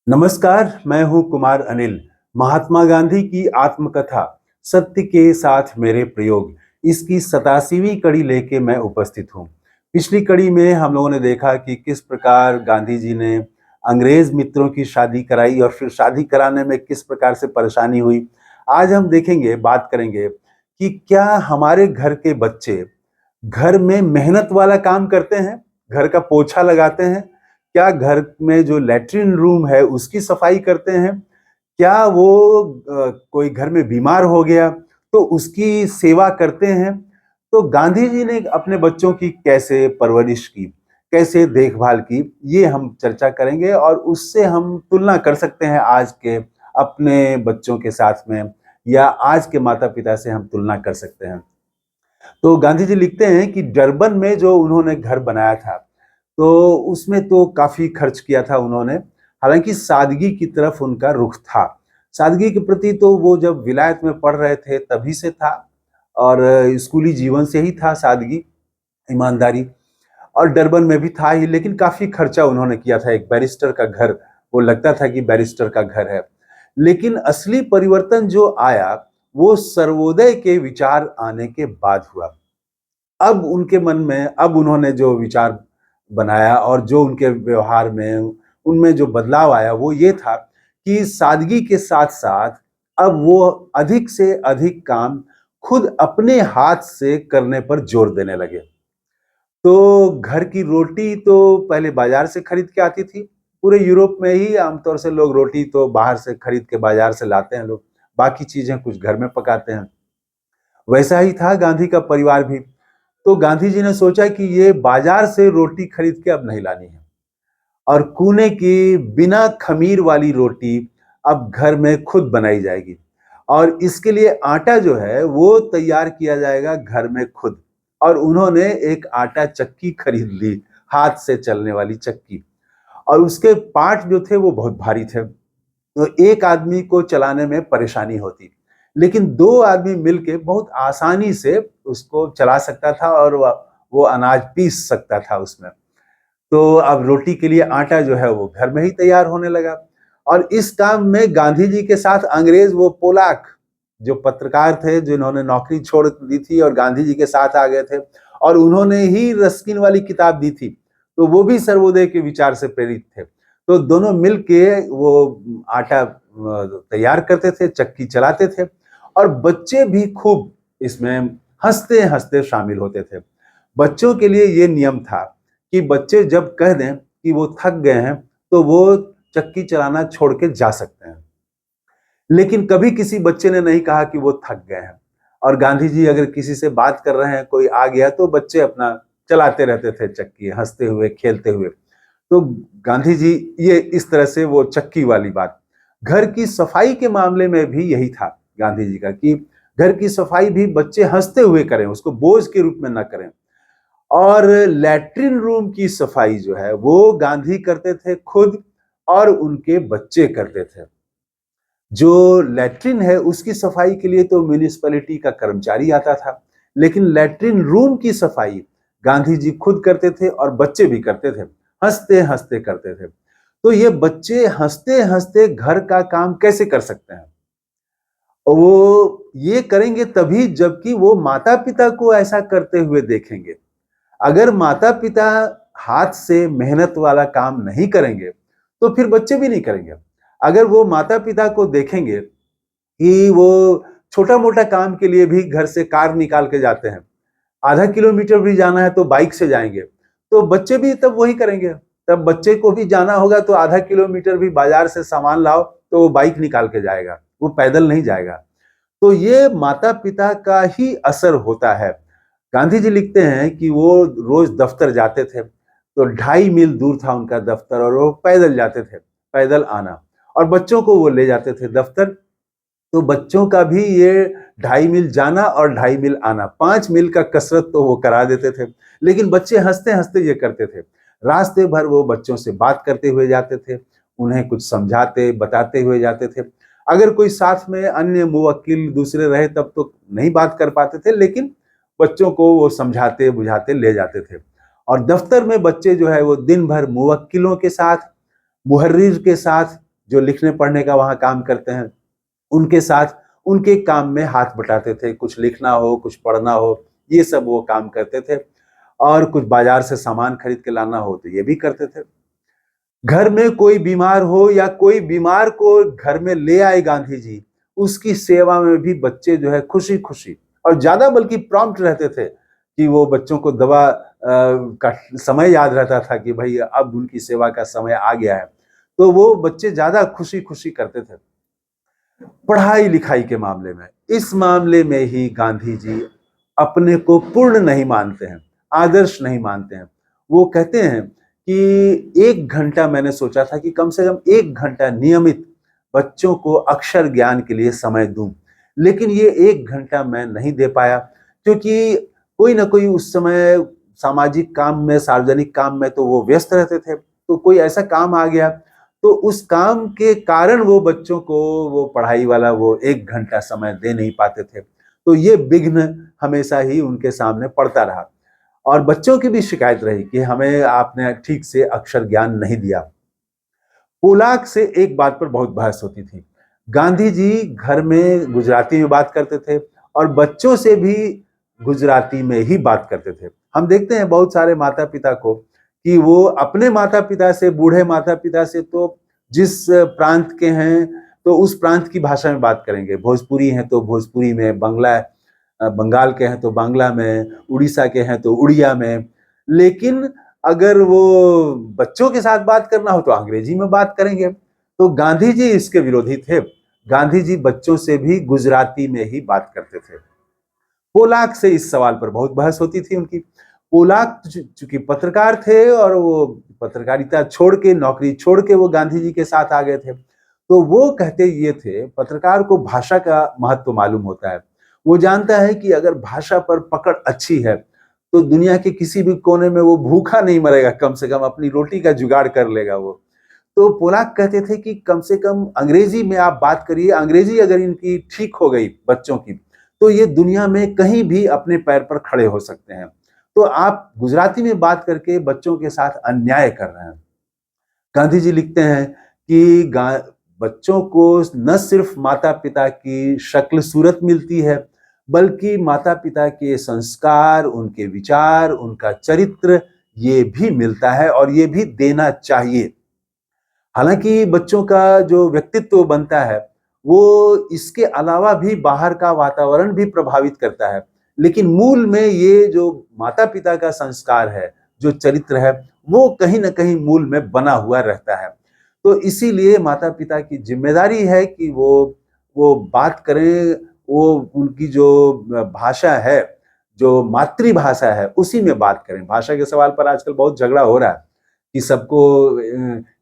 नमस्कार, मैं हूं कुमार अनिल। महात्मा गांधी की आत्मकथा सत्य के साथ मेरे प्रयोग, इसकी 87वीं कड़ी लेके मैं उपस्थित हूं। पिछली कड़ी में हम लोगों ने देखा कि किस प्रकार गांधी जी ने अंग्रेज मित्रों की शादी कराई और फिर शादी कराने में किस प्रकार से परेशानी हुई। आज हम देखेंगे, बात करेंगे कि क्या हमारे घर के बच्चे घर में मेहनत वाला काम करते हैं, घर का पोछा लगाते हैं, क्या घर में जो लैट्रिन रूम है उसकी सफाई करते हैं, क्या वो कोई घर में बीमार हो गया तो उसकी सेवा करते हैं। तो गांधी जी ने अपने बच्चों की कैसे परवरिश की, कैसे देखभाल की, ये हम चर्चा करेंगे और उससे हम तुलना कर सकते हैं आज के अपने बच्चों के साथ में, या आज के माता पिता से हम तुलना कर सकते हैं। तो गांधी जी लिखते हैं कि डरबन में जो उन्होंने घर बनाया था, तो उसमें तो काफी खर्च किया था उन्होंने। हालांकि सादगी की तरफ उनका रुख था। सादगी के प्रति तो वो जब विलायत में पढ़ रहे थे तभी से था, और स्कूली जीवन से ही था सादगी, ईमानदारी। और डरबन में भी था ही, लेकिन काफी खर्चा उन्होंने किया था। एक बैरिस्टर का घर, वो लगता था कि बैरिस्टर का घर है। लेकिन असली परिवर्तन जो आया वो सर्वोदय के विचार आने के बाद हुआ। अब उनके मन में, अब उन्होंने जो विचार बनाया और जो उनके व्यवहार में उनमें जो बदलाव आया वो ये था कि सादगी के साथ साथ अब वो अधिक से अधिक काम खुद अपने हाथ से करने पर जोर देने लगे। तो घर की रोटी तो पहले बाजार से खरीद के आती थी। पूरे यूरोप में ही आमतौर से लोग रोटी तो बाहर से खरीद के बाजार से लाते हैं लोग, बाकी चीजें कुछ घर में पकाते हैं। वैसा ही था गांधी का परिवार भी। तो गांधी जी ने सोचा कि ये बाजार से रोटी खरीद के अब नहीं लानी है, और कूने की बिना खमीर वाली रोटी अब घर में खुद बनाई जाएगी। और इसके लिए आटा जो है वो तैयार किया जाएगा घर में खुद। और उन्होंने एक आटा चक्की खरीद ली, हाथ से चलने वाली चक्की। और उसके पार्ट जो थे वो बहुत भारी थे, तो एक आदमी को चलाने में परेशानी होती, लेकिन दो आदमी मिलके बहुत आसानी से उसको चला सकता था और वो अनाज पीस सकता था उसमें। तो अब रोटी के लिए आटा जो है वो घर में ही तैयार होने लगा। और इस काम में गांधी जी के साथ अंग्रेज, वो पोलाक जो पत्रकार थे जिन्होंने नौकरी छोड़ दी थी और गांधी जी के साथ आ गए थे, और उन्होंने ही रस्किन वाली किताब दी थी, तो वो भी सर्वोदय के विचार से प्रेरित थे। तो दोनों मिलके वो आटा तैयार करते थे, चक्की चलाते थे, और बच्चे भी खूब इसमें हंसते हंसते शामिल होते थे। बच्चों के लिए ये नियम था कि बच्चे जब कह दें कि वो थक गए हैं तो वो चक्की चलाना छोड़ के जा सकते हैं। लेकिन कभी किसी बच्चे ने नहीं कहा कि वो थक गए हैं। और गांधी जी अगर किसी से बात कर रहे हैं, कोई आ गया, तो बच्चे अपना चलाते रहते थे चक्की, हंसते हुए खेलते हुए। तो गांधी जी, ये इस तरह से वो चक्की वाली बात। घर की सफाई के मामले में भी यही था गांधी जी का, कि घर की सफाई भी बच्चे हंसते हुए करें, उसको बोझ के रूप में ना करें। और लैट्रिन रूम की सफाई जो है वो गांधी करते थे खुद, और उनके बच्चे करते थे। जो लैट्रिन है उसकी सफाई के लिए तो म्यूनिसिपैलिटी का कर्मचारी आता था, लेकिन लैट्रिन रूम की सफाई गांधी जी खुद करते थे और बच्चे भी करते थे, हंसते हंसते करते थे। तो ये बच्चे हंसते हंसते घर का काम कैसे कर सकते हैं? वो ये करेंगे तभी जबकि वो माता पिता को ऐसा करते हुए देखेंगे। अगर माता पिता हाथ से मेहनत वाला काम नहीं करेंगे तो फिर बच्चे भी नहीं करेंगे। अगर वो माता पिता को देखेंगे कि वो छोटा मोटा काम के लिए भी घर से कार निकाल के जाते हैं, आधा किलोमीटर भी जाना है तो बाइक से जाएंगे, तो बच्चे भी तब वही करेंगे। तब बच्चे को भी जाना होगा तो आधा किलोमीटर भी बाजार से सामान लाओ, तो वो बाइक निकाल के जाएगा, वो पैदल नहीं जाएगा। तो ये माता पिता का ही असर होता है। गांधी जी लिखते हैं कि वो रोज दफ्तर जाते थे, तो 2.5 मील दूर था उनका दफ्तर, और वो पैदल जाते थे, पैदल आना। और बच्चों को वो ले जाते थे दफ्तर, तो बच्चों का भी ये 2.5 मील जाना और 2.5 मील आना, 5 मील का कसरत तो वो करा देते थे। लेकिन बच्चे हंसते हंसते ये करते थे। रास्ते भर वो बच्चों से बात करते हुए जाते थे, उन्हें कुछ समझाते बताते हुए जाते थे। अगर कोई साथ में अन्य मुवक्किल दूसरे रहे तब तो नहीं बात कर पाते थे, लेकिन बच्चों को वो समझाते बुझाते ले जाते थे। और दफ्तर में बच्चे जो है वो दिन भर मुवक्किलों के साथ, मुहर्रिर के साथ जो लिखने पढ़ने का वहाँ काम करते हैं, उनके साथ उनके काम में हाथ बटाते थे। कुछ लिखना हो, कुछ पढ़ना हो, ये सब वो काम करते थे। और कुछ बाजार से सामान खरीद के लाना हो तो ये भी करते थे। घर में कोई बीमार हो या कोई बीमार को घर में ले आए गांधी जी, उसकी सेवा में भी बच्चे जो है खुशी-खुशी और ज़्यादा बल्कि प्रॉम्प्ट रहते थे कि वो बच्चों को दवा का समय याद रहता था कि भई अब उनकी सेवा का समय आ गया है। तो वो बच्चे ज़्यादा खुशी-खुशी करते थे। पढ़ाई-लिखाई के मामले में, इस मामले में ही गांधी जी अपने को पूर्ण नहीं मानते हैं, आदर्श नहीं मानते हैं। वो कहते हैं कि 1 घंटा मैंने सोचा था कि कम से कम 1 घंटा नियमित बच्चों को अक्षर ज्ञान के लिए समय दूं, लेकिन ये 1 घंटा मैं नहीं दे पाया क्योंकि कोई ना कोई उस समय सामाजिक काम में, सार्वजनिक काम में तो वो व्यस्त रहते थे। तो कोई ऐसा काम आ गया, तो उस काम के कारण वो बच्चों को वो पढ़ाई वाला वो 1 घंटा समय दे नहीं पाते थे। तो ये विघ्न हमेशा ही उनके सामने पड़ता रहा। और बच्चों की भी शिकायत रही कि हमें आपने ठीक से अक्षर ज्ञान नहीं दिया। पोलाक से एक बात पर बहुत बहस होती थी। गांधी जी घर में गुजराती में बात करते थे और बच्चों से भी गुजराती में ही बात करते थे। हम देखते हैं बहुत सारे माता-पिता को कि वो अपने माता-पिता से, बूढ़े माता-पिता से तो जिस प्रांत के हैं तो उस प्रांत की भाषा में बात करेंगे। भोजपुरी हैं तो भोजपुरी में, बंगाल के हैं तो बांग्ला में, उड़ीसा के हैं तो उड़िया में। लेकिन अगर वो बच्चों के साथ बात करना हो तो अंग्रेजी में बात करेंगे। तो गांधी जी इसके विरोधी थे। गांधी जी बच्चों से भी गुजराती में ही बात करते थे। पोलाक से इस सवाल पर बहुत बहस होती थी उनकी। पोलाक चूंकि पत्रकार थे और वो पत्रकारिता छोड़ के, नौकरी छोड़ के वो गांधी जी के साथ आ गए थे। तो वो कहते ये थे, पत्रकार को भाषा का महत्व मालूम होता है। वो जानता है कि अगर भाषा पर पकड़ अच्छी है तो दुनिया के किसी भी कोने में वो भूखा नहीं मरेगा, कम से कम अपनी रोटी का जुगाड़ कर लेगा वो। तो पोलाक कहते थे कि कम से कम अंग्रेजी में आप बात करिए, अंग्रेजी अगर इनकी ठीक हो गई बच्चों की, तो ये दुनिया में कहीं भी अपने पैर पर खड़े हो सकते हैं। तो आप गुजराती में बात करके बच्चों के साथ अन्याय कर रहे हैं। गांधी जी लिखते हैं कि बच्चों को न सिर्फ माता-पिता की शक्ल सूरत मिलती है, बल्कि माता-पिता के संस्कार, उनके विचार, उनका चरित्र ये भी मिलता है और ये भी देना चाहिए। हालांकि बच्चों का जो व्यक्तित्व बनता है, वो इसके अलावा भी बाहर का वातावरण भी प्रभावित करता है। लेकिन मूल में ये जो माता-पिता का संस्कार है, जो चरित्र है, वो कहीं न कहीं मूल में बना हुआ रहता है। तो इसीलिए माता-पिता की जिम्मेदारी है कि वो बात करें, वो उनकी जो भाषा है, जो मातृभाषा है, उसी में बात करें। भाषा के सवाल पर आजकल बहुत झगड़ा हो रहा है कि सबको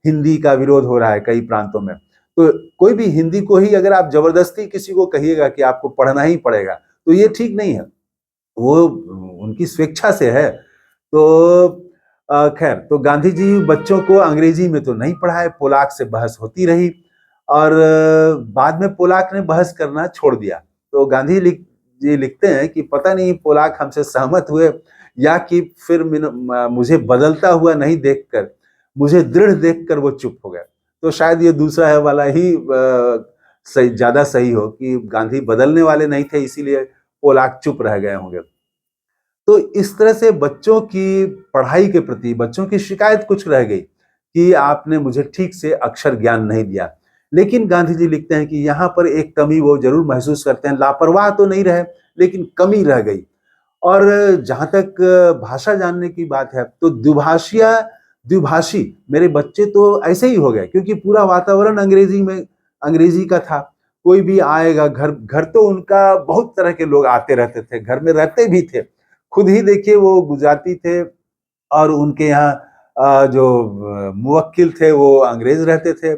हिंदी का विरोध हो रहा है कई प्रांतों में। तो कोई भी हिंदी को ही अगर आप जबरदस्ती किसी को कहिएगा कि आपको पढ़ना ही पड़ेगा, तो ये ठीक नहीं है। वो उनकी स्वेच्छा से है। तो खैर, तो गांधी जी बच्चों को अंग्रेजी में तो नहीं पढ़ाए, पोलाक से बहस होती रही और बाद में पोलाक ने बहस करना छोड़ दिया। तो गांधी जी लिखते हैं कि पता नहीं पोलाक हमसे सहमत हुए या कि फिर मुझे बदलता हुआ नहीं देखकर, मुझे दृढ़ देखकर वो चुप हो गए। तो शायद ये दूसरा है वाला ही सही, ज्यादा सही हो कि गांधी बदलने वाले नहीं थे, इसीलिए पोलाक चुप रह गए होंगे। तो इस तरह से बच्चों की पढ़ाई के प्रति बच्चों की शिकायत कुछ रह गई कि आपने मुझे ठीक से अक्षर ज्ञान नहीं दिया। लेकिन गांधी जी लिखते हैं कि यहाँ पर एक कमी वो जरूर महसूस करते हैं, लापरवाह तो नहीं रहे लेकिन कमी रह गई। और जहाँ तक भाषा जानने की बात है तो द्विभाषी मेरे बच्चे तो ऐसे ही हो गए क्योंकि पूरा वातावरण अंग्रेजी का था। कोई भी आएगा, घर तो उनका बहुत तरह के लोग आते रहते थे, घर में रहते भी थे। खुद ही देखिए वो गुजराती थे और उनके यहाँ जो मुवक्किल थे वो अंग्रेज रहते थे,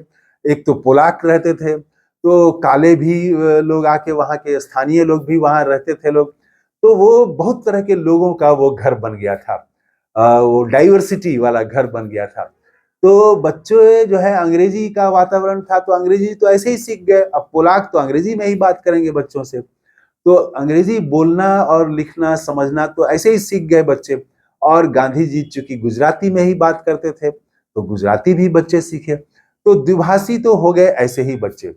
एक तो पोलाक रहते थे। तो काले भी लोग आके, वहाँ के स्थानीय लोग भी वहाँ रहते थे लोग। तो वो बहुत तरह के लोगों का वो घर बन गया था, वो डाइवर्सिटी वाला घर बन गया था। तो बच्चे जो है, अंग्रेजी का वातावरण था तो अंग्रेजी तो ऐसे ही सीख गए। अब पोलाक तो अंग्रेजी में ही बात करेंगे बच्चों से, तो अंग्रेजी बोलना और लिखना समझना तो ऐसे ही सीख गए बच्चे। और गांधी जी चूंकि गुजराती में ही बात करते थे तो गुजराती भी बच्चे सीखे। तो द्विभाषी तो हो गए ऐसे ही बच्चे।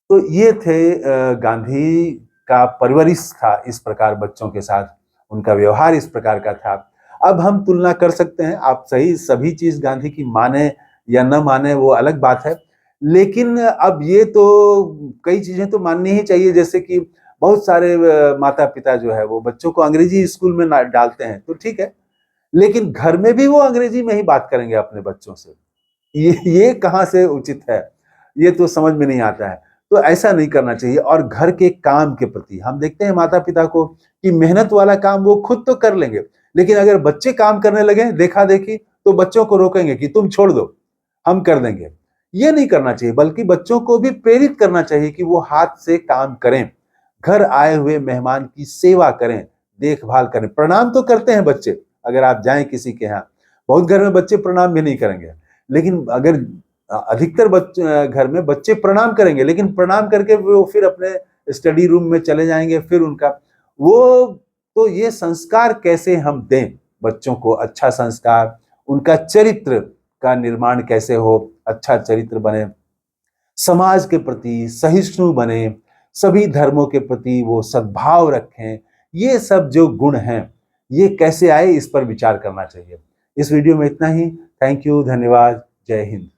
तो ये थे गांधी का परवरिश था इस प्रकार बच्चों के साथ, उनका व्यवहार इस प्रकार का था। अब हम तुलना कर सकते हैं, आप सही सभी चीज गांधी की माने या न माने वो अलग बात है, लेकिन अब ये तो कई चीजें तो माननी ही चाहिए, जैसे कि बहुत सारे माता पिता जो है वो बच्चों को अंग्रेजी स्कूल में डालते हैं, तो ठीक है, लेकिन घर में भी वो अंग्रेजी में ही बात करेंगे अपने बच्चों से। ये कहाँ से उचित है, ये तो समझ में नहीं आता है। तो ऐसा नहीं करना चाहिए। और घर के काम के प्रति हम देखते हैं माता पिता को कि मेहनत वाला काम वो खुद तो कर लेंगे, लेकिन अगर बच्चे काम करने लगे देखा देखी तो बच्चों को रोकेंगे कि तुम छोड़ दो, हम कर देंगे। ये नहीं करना चाहिए, बल्कि बच्चों को भी प्रेरित करना चाहिए कि वो हाथ से काम करें, घर आए हुए मेहमान की सेवा करें, देखभाल करें। प्रणाम तो करते हैं बच्चे, अगर आप जाएं किसी के यहाँ, बहुत घर में बच्चे प्रणाम भी नहीं करेंगे, लेकिन अगर अधिकतर बच्चे घर में बच्चे प्रणाम करेंगे, लेकिन प्रणाम करके वो फिर अपने स्टडी रूम में चले जाएंगे, फिर उनका वो, तो ये संस्कार कैसे हम दें बच्चों को, अच्छा संस्कार, उनका चरित्र का निर्माण कैसे हो, अच्छा चरित्र बने, समाज के प्रति सहिष्णु बने, सभी धर्मों के प्रति वो सद्भाव रखें, ये सब जो गुण हैं ये कैसे आए, इस पर विचार करना चाहिए। इस वीडियो में इतना ही। थैंक यू, धन्यवाद, जय हिंद।